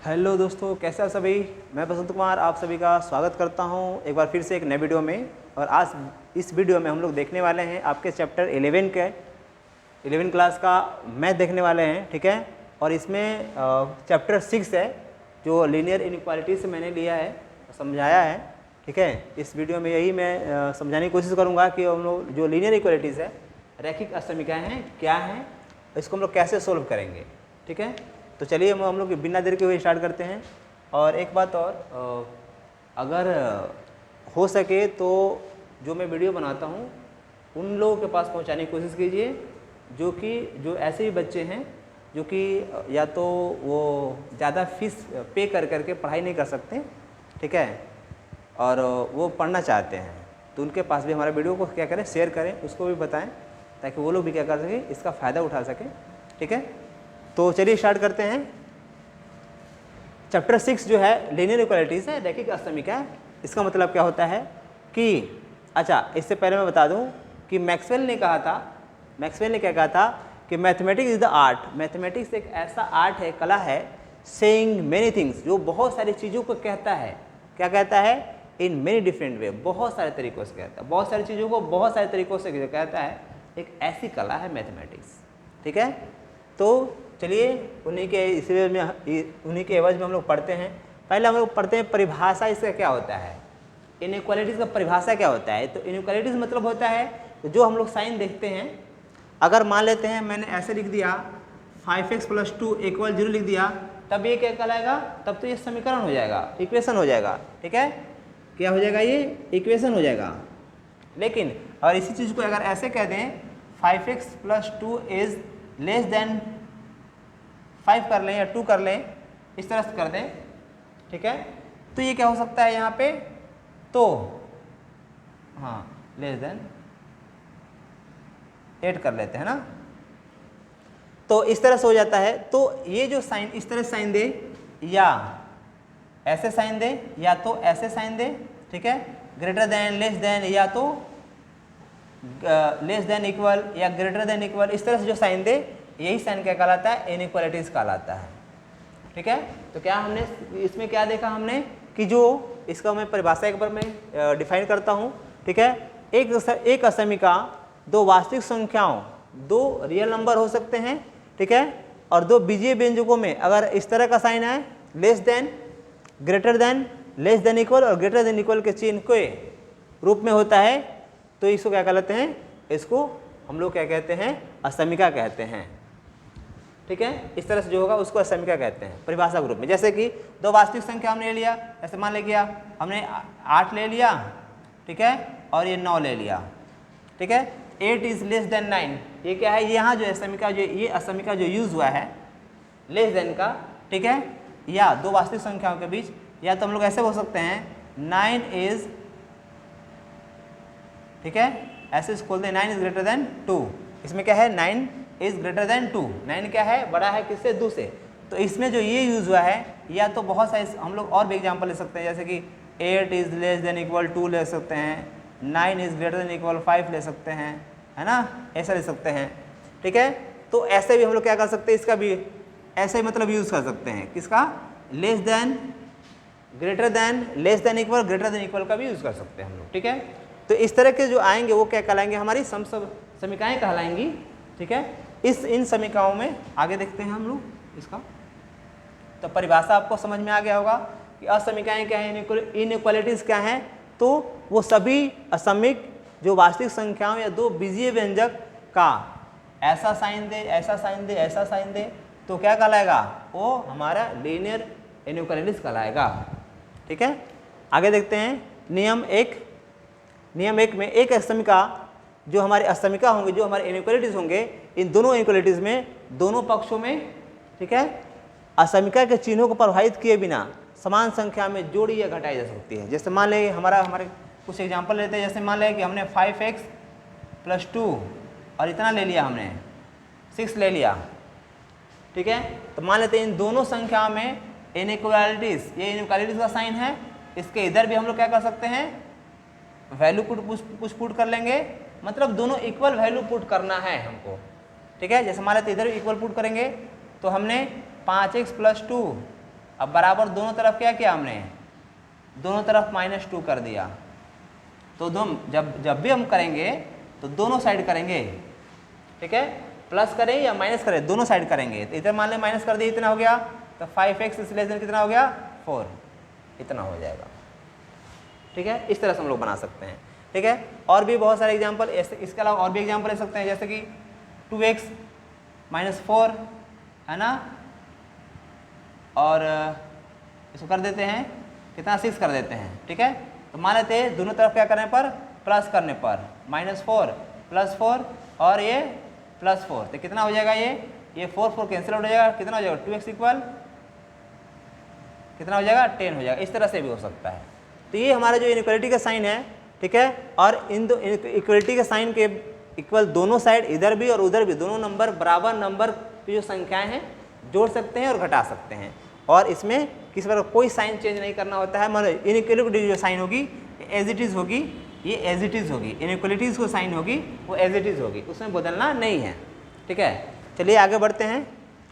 Hello दोस्तों, कैसे हैं सभी। मैं बसंत कुमार आप सभी का स्वागत करता हूं एक बार फिर से एक नए वीडियो में। और आज इस वीडियो में हम लोग देखने वाले हैं आपके चैप्टर 11 क्लास का मैथ देखने वाले हैं, ठीक है। और इसमें चैप्टर 6 है जो लीनियर इनइक्वालिटी से मैंने लिया है, समझाया है, ठीक है। इस वीडियो में यही मैं समझाने की कोशिश करूँगा कि हम लोग जो लीनियर इक्वालिटीज़ है, रैखिक असमीकरण हैं, क्या हैं, इसको हम लोग कैसे सोल्व करेंगे, ठीक है। तो चलिए हम लोग बिना देर के हुए स्टार्ट करते हैं। और एक बात और, अगर हो सके तो जो मैं वीडियो बनाता हूँ उन लोगों के पास पहुँचाने की कोशिश कीजिए जो ऐसे भी बच्चे हैं जो कि या तो वो ज़्यादा फीस पे कर करके पढ़ाई नहीं कर सकते, ठीक है, और वो पढ़ना चाहते हैं, तो उनके पास भी हमारे वीडियो को क्या करें, शेयर करें, उसको भी बताएं ताकि वो लोग भी क्या कर सकें, इसका फ़ायदा उठा सकें, ठीक है। तो चलिए स्टार्ट करते हैं। चैप्टर 6 जो है लीनियर इक्वालिटीज़ है, रैखिक असमीकरण। इसका मतलब क्या होता है कि अच्छा, इससे पहले मैं बता दूं कि मैक्सवेल ने क्या कहा था कि mathematics is the art. Mathematics एक ऐसा आर्ट है, कला है, सेइंग मेनी थिंग्स, जो बहुत सारी चीज़ों को कहता है। क्या कहता है? इन मेनी डिफरेंट वे, बहुत सारे तरीक़ों से कहता है, बहुत सारी चीज़ों को बहुत सारे तरीक़ों से कहता है। एक ऐसी कला है मैथमेटिक्स, ठीक है। तो चलिए उन्हीं के एवज में हम लोग पढ़ते हैं। पहले हम लोग पढ़ते हैं परिभाषा, इसका क्या होता है, इनइक्वालिटीज़ का परिभाषा क्या होता है। तो इनइक्वालिटीज़ मतलब होता है जो हम लोग साइन देखते हैं, अगर मान लेते हैं मैंने ऐसे लिख दिया 5x + 2 = 0 लिख दिया, तब ये क्या कहलाएगा, तब तो ये समीकरण हो जाएगा, इक्वेशन हो जाएगा, ठीक है। क्या हो जाएगा, ये इक्वेशन हो जाएगा। लेकिन और इसी चीज़ को अगर ऐसे कह दें 5x + 2 = (5) कर लें या 2 कर लें, इस तरह से कर दें, ठीक है, तो ये क्या हो सकता है यहाँ पे, तो हाँ (8) कर लेते हैं ना, तो इस तरह से हो जाता है। तो ये जो साइन इस तरह साइन दे या ऐसे साइन दे या तो ऐसे साइन दे, ठीक है, ग्रेटर देन, लेस देन, या तो लेस देन इक्वल या ग्रेटर देन इक्वल, इस तरह से जो साइन दे, यही साइन क्या कहलाता है, इनइक्वालिटीज कहलाता है, ठीक है। तो क्या हमने इसमें क्या देखा हमने कि जो इसका मैं परिभाषा एक बार मैं डिफाइन करता हूँ, ठीक है। एक असमीका दो वास्तविक संख्याओं, दो रियल नंबर हो सकते हैं, ठीक है, और दो बीजीय व्यंजकों में अगर इस तरह का साइन है, less than, greater than, less than equal और ग्रेटर देन इक्वल के चिन्ह के रूप में होता है, तो इसको क्या कहते हैं, इसको हम लोग क्या कहते हैं, असमीका कहते हैं, ठीक है। इस तरह से जो होगा उसको असमीका कहते हैं परिभाषा के रूप में। जैसे कि दो वास्तविक संख्या हमने ले लिया, ऐसे मान लिया हमने 8 ले लिया, ठीक है, और ये 9 ले लिया, ठीक है। 8 = < 9, ये क्या है, यहाँ जो असमीका, जो ये असमीका जो यूज़ हुआ है लेस देन का, ठीक है, या दो वास्तविक संख्याओं के बीच, या तो हम लोग ऐसे बोल सकते हैं 9 इज, ठीक है, ऐसे खोल दें 9 > 2। इसमें क्या है, 9 > 2, 9 क्या है, बड़ा है किससे, 2 से। तो इसमें जो ये यूज़ हुआ है, या तो बहुत सारे हम लोग और भी एग्जांपल ले सकते हैं, जैसे कि 8 = < 2 ले सकते हैं, 9 > 5 ले सकते हैं, है ना, ऐसा ले सकते हैं, ठीक है। तो ऐसे भी हम लोग क्या कर सकते हैं, इसका भी ऐसे ही मतलब यूज़ कर सकते हैं, किसका, less than, greater than, less than equal, greater than equal का भी यूज़ कर सकते हैं हम लोग, ठीक है। तो इस तरह के जो आएंगे वो क्या कहलाएंगे, हमारी समीकरण कहलाएंगी, ठीक है। इन समीकरणों में आगे देखते हैं हम लोग इसका। तो परिभाषा आपको समझ में आ गया होगा कि असमीकरण क्या है, इनइक्वालिटीज़ क्या हैं। तो वो सभी असमिक जो वास्तविक संख्याओं या दो बीजीय व्यंजक का ऐसा साइन दे, ऐसा साइन दे, ऐसा साइन दे, तो क्या कहलाएगा, वो हमारा लीनियर इनइक्वालिटीज़ कहलाएगा, ठीक है। आगे देखते हैं नियम 1 में एक असमीका जो हमारे असमीका होंगे, जो हमारे इनइक्वालिटीज़ होंगे, इन दोनों इनइक्वालिटीज़ में दोनों पक्षों में, ठीक है, असमीका के चिन्हों को प्रभावित किए बिना समान संख्या में जोड़ी या घटाई जा सकती है। जैसे मान लें हमारे कुछ एग्जांपल लेते हैं, जैसे मान लें कि हमने 5x + 2 और इतना ले लिया, हमने 6 ले लिया, ठीक है। तो मान लेते हैं इन दोनों संख्याओं में इनइक्वालिटीज़, ये इनइक्वालिटीज़ का साइन है, इसके इधर भी हम लोग क्या कर सकते हैं, वैल्यू पुट कर लेंगे, मतलब दोनों इक्वल वैल्यू पुट करना है हमको, ठीक है। जैसे मान लेते इधर इक्वल पुट करेंगे, तो हमने 5x + 2 अब बराबर दोनों तरफ क्या किया हमने, दोनों तरफ -2 कर दिया। तो जब भी हम करेंगे तो दोनों साइड करेंगे, ठीक है, प्लस करें या माइनस करें, दोनों साइड करेंगे। तो इधर मान लें माइनस कर दिया, इतना हो गया, तो 5x इस लेस देन कितना हो गया 4, इतना हो जाएगा, ठीक है। इस तरह से हम लोग बना सकते हैं, ठीक है। और भी बहुत सारे एग्जाम्पल, इसके अलावा और भी एग्जाम्पल ले सकते हैं, जैसे कि 2x - 4 है ना, और इसको कर देते हैं कितना 6 कर देते हैं, ठीक है। तो मान लेते हैं दोनों तरफ क्या करने पर, प्लस करने पर, -4 + 4 और ये +4, तो कितना हो जाएगा, ये 4 कैंसिल आउट हो जाएगा, कितना हो जाएगा 2x इक्वल कितना हो जाएगा 10 हो जाएगा। इस तरह से भी हो सकता है। तो ये हमारा जो इनइक्वालिटी का साइन है, ठीक है, और इन दो इक्वलिटी के साइन के इक्वल दोनों साइड, इधर भी और उधर भी, दोनों नंबर बराबर नंबर की जो संख्याएं हैं जोड़ सकते हैं और घटा सकते हैं, और इसमें किसी प्रकार कोई साइन चेंज नहीं करना होता है। मतलब इनइक्वालिटी जो साइन होगी एज इट इज़ होगी, ये एज इट इज़ होगी, इनइक्वालिटीज़ को साइन होगी वो एज इट इज़ होगी, उसमें बदलना नहीं है, ठीक है। चलिए आगे बढ़ते हैं,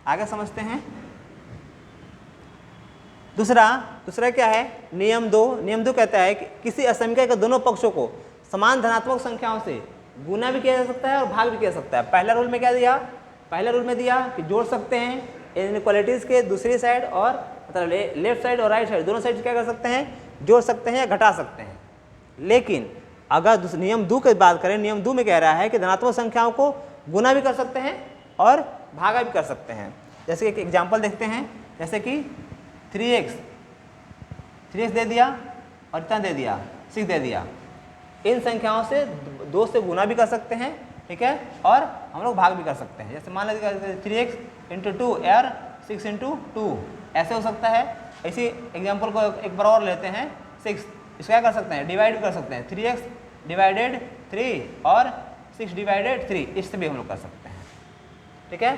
आगे समझते हैं। दूसरा क्या है, नियम 2 कहता है कि किसी असंख्या के दोनों पक्षों को समान धनात्मक संख्याओं से गुना भी किया जा सकता है और भाग भी किया जा सकता है। पहला रूल में क्या दिया, पहले रूल में दिया कि जोड़ सकते हैं इनइक्वालिटीज़ के दूसरी साइड, और मतलब लेफ्ट साइड और राइट साइड दोनों साइड क्या कर सकते हैं, जोड़ सकते हैं या घटा सकते हैं। लेकिन अगर नियम 2 की बात करें, नियम 2 में कह रहा है कि धनात्मक संख्याओं को गुना भी कर सकते हैं और भागा भी कर सकते हैं। जैसे एक एग्जाम्पल देखते हैं, जैसे कि 3x दे दिया और इतना दे दिया, 6 दे दिया। इन संख्याओं से 2 से गुना भी कर सकते हैं, ठीक है, और हम लोग भाग भी कर सकते हैं। जैसे मान लीजिए 3x × 2 और 6 × 2 ऐसे हो सकता है। इसी एग्जाम्पल को एक बार और लेते हैं, 6, इसको क्या कर सकते हैं, डिवाइड भी कर सकते हैं, 3x / 3 और 6 / 3, इससे भी हम लोग कर सकते हैं, ठीक है।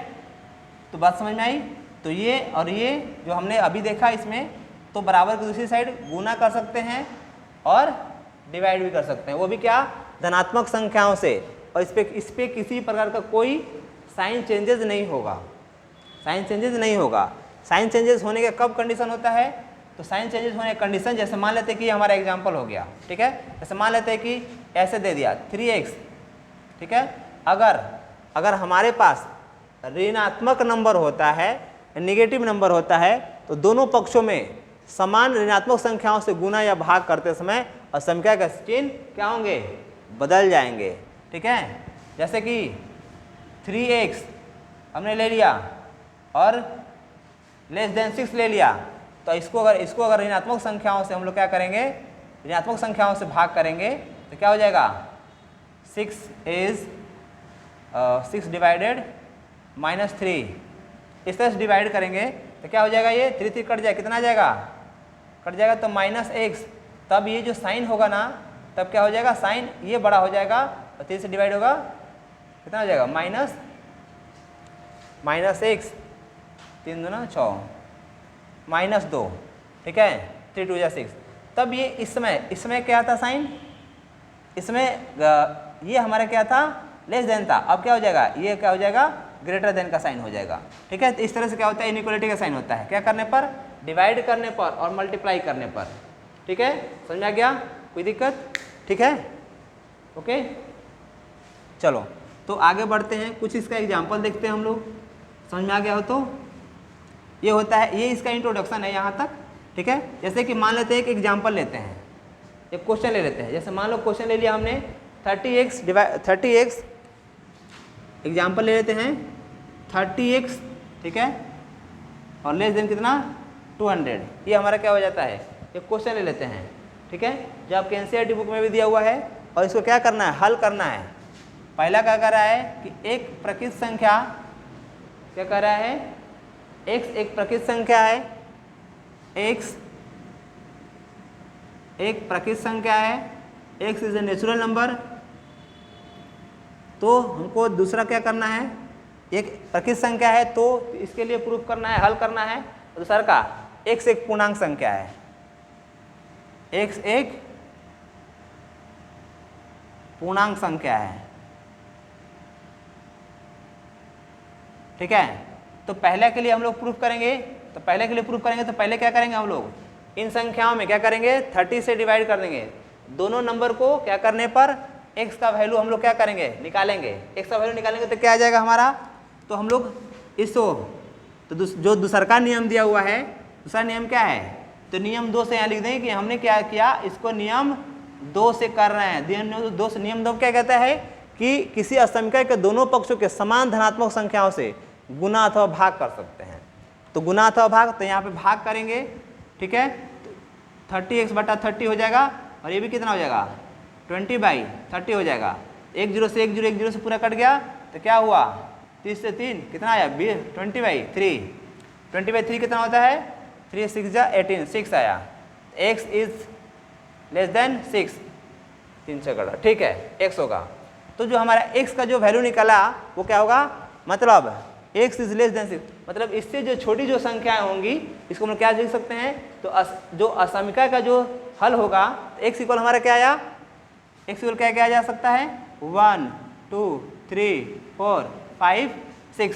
तो बात समझ में आई। तो ये और ये जो हमने अभी देखा, इसमें तो बराबर की दूसरी साइड गुना कर सकते हैं और डिवाइड भी कर सकते हैं, वो भी क्या, धनात्मक संख्याओं से, और इस पे किसी प्रकार का कोई साइन चेंजेस नहीं होगा, साइन चेंजेस नहीं होगा। साइन चेंजेस होने का कब कंडीशन होता है, तो साइन चेंजेस होने का कंडीशन, जैसे मान लेते हैं कि हमारा एग्जांपल हो गया, ठीक है। जैसे मान लेते हैं कि ऐसे दे दिया 3x, ठीक है। अगर हमारे पास ऋणात्मक नंबर होता है, नेगेटिव नंबर होता है, तो दोनों पक्षों में समान ऋणात्मक संख्याओं से गुना या भाग करते समय असंख्या का चिन्ह क्या होंगे, बदल जाएंगे, ठीक है। जैसे कि 3x हमने ले लिया और <6 ले लिया, तो इसको अगर ऋणात्मक संख्याओं से हम लोग क्या करेंगे, ऋणात्मक संख्याओं से भाग करेंगे, तो क्या हो जाएगा, 6 / -3, इस तरह से डिवाइड करेंगे तो क्या हो जाएगा, ये 3 कट जाएगा, कितना आ जाएगा, कट जाएगा तो -x। तब ये जो साइन होगा ना, तब क्या हो जाएगा, साइन ये बड़ा हो जाएगा और 3 से डिवाइड होगा, कितना हो जाएगा, -x, 3 दूना 6, -2, ठीक है, 3 × 2 = 6। तब ये इसमें क्या था साइन, इसमें ये हमारा क्या था, लेस देन था। अब क्या हो जाएगा, ये क्या हो जाएगा, ग्रेटर देन का साइन हो जाएगा, ठीक है। तो इस तरह से क्या होता है, इनइक्वालिटी का साइन होता है, क्या करने पर, डिवाइड करने पर और मल्टीप्लाई करने पर, ठीक है। समझ में आ गया, कोई दिक्कत, ठीक है, ओके। चलो तो आगे बढ़ते हैं, कुछ इसका एग्जाम्पल देखते हैं हम लोग, समझ में आ गया हो तो। ये होता है, ये इसका इंट्रोडक्शन है यहाँ तक, ठीक है। जैसे कि मान लेते हैं एक एग्जाम्पल लेते हैं, एक क्वेश्चन ले लेते हैं। जैसे मान लो क्वेश्चन ले लिया हमने 30x एग्जाम्पल ले लेते हैं 30x, ठीक है, और लेस देन कितना 200। ये हमारा क्या हो जाता है, एक क्वेश्चन ले लेते हैं, ठीक है, जो आपके एनसीईआरटी बुक में भी दिया हुआ है, और इसको क्या करना है, हल करना है। पहला क्या कर रहा है कि एक प्रकृत संख्या, क्या कर रहा है, x एक प्रकृत संख्या है, x एक प्रकृत संख्या है, x is a natural number. तो हमको दूसरा क्या करना है, एक प्रकृत संख्या है तो इसके लिए प्रूफ करना है, हल करना है। दूसरा का x एक पूर्णांक संख्या है, x एक पूर्णांक संख्या है, ठीक है। तो पहले के लिए हम लोग प्रूफ करेंगे तो पहले के लिए प्रूफ करेंगे तो पहले क्या करेंगे हम लोग, इन संख्याओं में क्या करेंगे 30 से डिवाइड कर देंगे। दोनों नंबर को क्या करने पर x का वैल्यू हम लोग क्या करेंगे, निकालेंगे। x का वैल्यू निकालेंगे तो क्या आ जाएगा हमारा, तो हम लोग इसको तो जो दूसरा का नियम दिया हुआ है, दूसरा नियम क्या है, तो नियम 2 से यहाँ लिख देंगे कि हमने क्या किया, इसको नियम 2 से कर रहे हैं। नियम 2 क्या कहता है कि किसी असमीका के दोनों पक्षों के समान धनात्मक संख्याओं से गुना अथवा भाग कर सकते हैं। तो गुना अथवा भाग, तो यहाँ पे भाग करेंगे, ठीक है, 30x/30 हो जाएगा और ये भी कितना हो जाएगा 20/30 हो जाएगा। 1 0 से 1 0 1 0 से पूरा कट गया तो क्या हुआ 30 से 3 कितना आया 20/3। 20/3 कितना होता है 3 6 जा 18 6 आया। x इज लेस देन 6 3 से कटा, ठीक है x होगा। तो जो हमारा x का जो वैल्यू निकला वो क्या होगा, मतलब x इज लेस देन 6, मतलब इससे जो छोटी जो संख्याएं होंगी इसको हम लोग क्या लिख सकते हैं, तो जो असमीका का जो हल होगा x इक्वल हमारा क्या आया, x इक्वल क्या किया जा सकता है 1 2 3 4 5 6,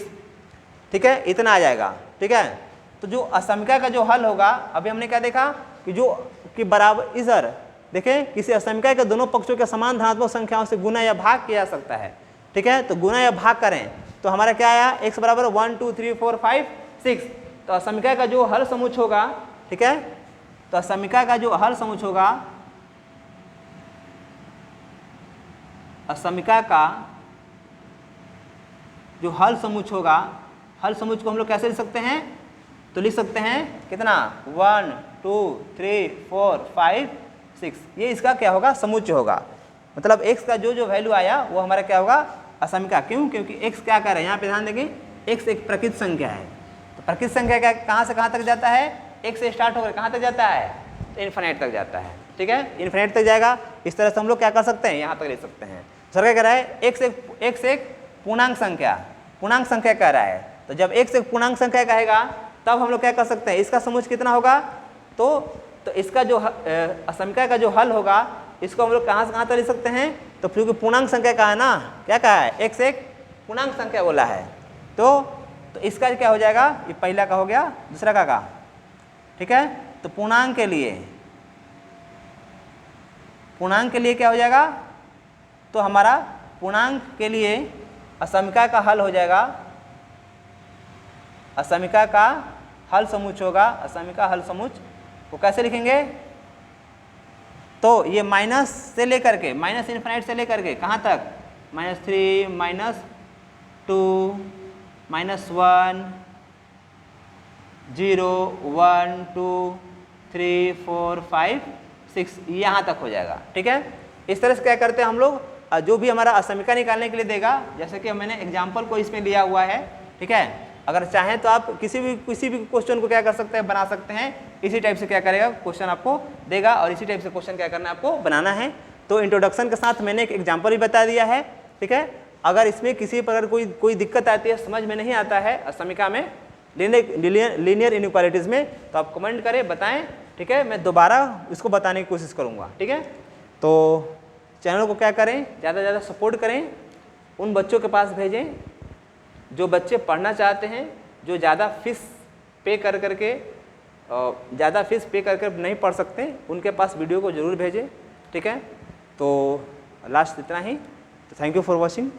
ठीक है, इतना आ जाएगा, ठीक है। तो जो असमीका का जो हल होगा, अभी हमने क्या देखा कि जो कि बराबर इधर देखें किसी असमीका के दोनों पक्षों के समान धनात्मक संख्याओं से गुना या भाग किया जा सकता है, ठीक है। तो गुना या भाग करें तो हमारा क्या आया x बराबर 1 2 3 4 5 6। तो असमीका का जो हल समुच्चय होगा, ठीक है, तो असमीका का जो हल समुच्चय होगा, असमीका का जो हल समुच्चय होगा, हल समुच्चय को हम लोग कैसे लिख सकते हैं, तो लिख सकते हैं कितना 1 2 3 4 5 6, ये इसका क्या होगा समुच्चय होगा। मतलब x का जो वैल्यू आया वो हमारा क्या होगा असमीका। क्यों, क्योंकि x क्या कर रहे हैं, यहाँ पे ध्यान देंगे x एक प्रकृत संख्या है। तो प्रकृत संख्या क्या कहाँ से कहाँ तक जाता है, x से स्टार्ट होकर कहाँ तक जाता है, तो इन्फिनिट तक जाता है, ठीक है, इन्फिनिट तक जाएगा। इस तरह से हम लोग क्या कर सकते हैं, यहाँ तक ले सकते हैं। सर क्या कह रहा है x एक पूर्णांक संख्या कह रहा है। तो जब x एक पूर्णांक संख्या कहेगा तब हम लोग क्या कर सकते हैं, इसका समुच्चय कितना होगा, तो इसका जो असमीका का जो हल होगा इसको हम लोग कहाँ से कहाँ तक ले सकते हैं, तो क्योंकि पूर्णांक संख्या का है ना, क्या कहा है x एक पूर्णांक संख्या बोला है, तो इसका क्या हो जाएगा, ये पहला का हो गया, दूसरा का, ठीक है। तो पूर्णांक के लिए क्या हो जाएगा, तो हमारा पूर्णांक के लिए असमीका का हल हो जाएगा, असमीका का हल समुच्चय होगा, असमीका हल समुच्चय वो कैसे लिखेंगे, तो ये माइनस से लेकर के माइनस इन्फिनिट से लेकर के कहाँ तक -3 -2 -1 0 1 2 3 4 5 6 यहाँ तक हो जाएगा, ठीक है। इस तरह से क्या करते हैं हम लोग, जो भी हमारा असमीका निकालने के लिए देगा, जैसे कि मैंने एग्जाम्पल को इसमें लिया हुआ है, ठीक है। अगर चाहें तो आप किसी भी क्वेश्चन को क्या कर सकते हैं, बना सकते हैं। इसी टाइप से क्या करेगा क्वेश्चन आपको देगा और इसी टाइप से क्वेश्चन क्या करना है आपको बनाना है। तो इंट्रोडक्शन के साथ मैंने एक एग्जाम्पल भी बता दिया है, ठीक है। अगर इसमें किसी प्रकार कोई दिक्कत आती है, समझ में नहीं आता है असमीका में, लीनियर इनइक्वालिटीज़ में, तो आप कमेंट करें, बताएं, ठीक है। मैं दोबारा इसको बताने की कोशिश करूँगा, ठीक है। तो चैनल को क्या करें, ज़्यादा से ज़्यादा सपोर्ट करें, उन बच्चों के पास भेजें जो बच्चे पढ़ना चाहते हैं, जो ज़्यादा फीस पे करके नहीं पढ़ सकते, उनके पास वीडियो को ज़रूर भेजें, ठीक है। तो लास्ट इतना ही, तो थैंक यू फॉर वॉचिंग।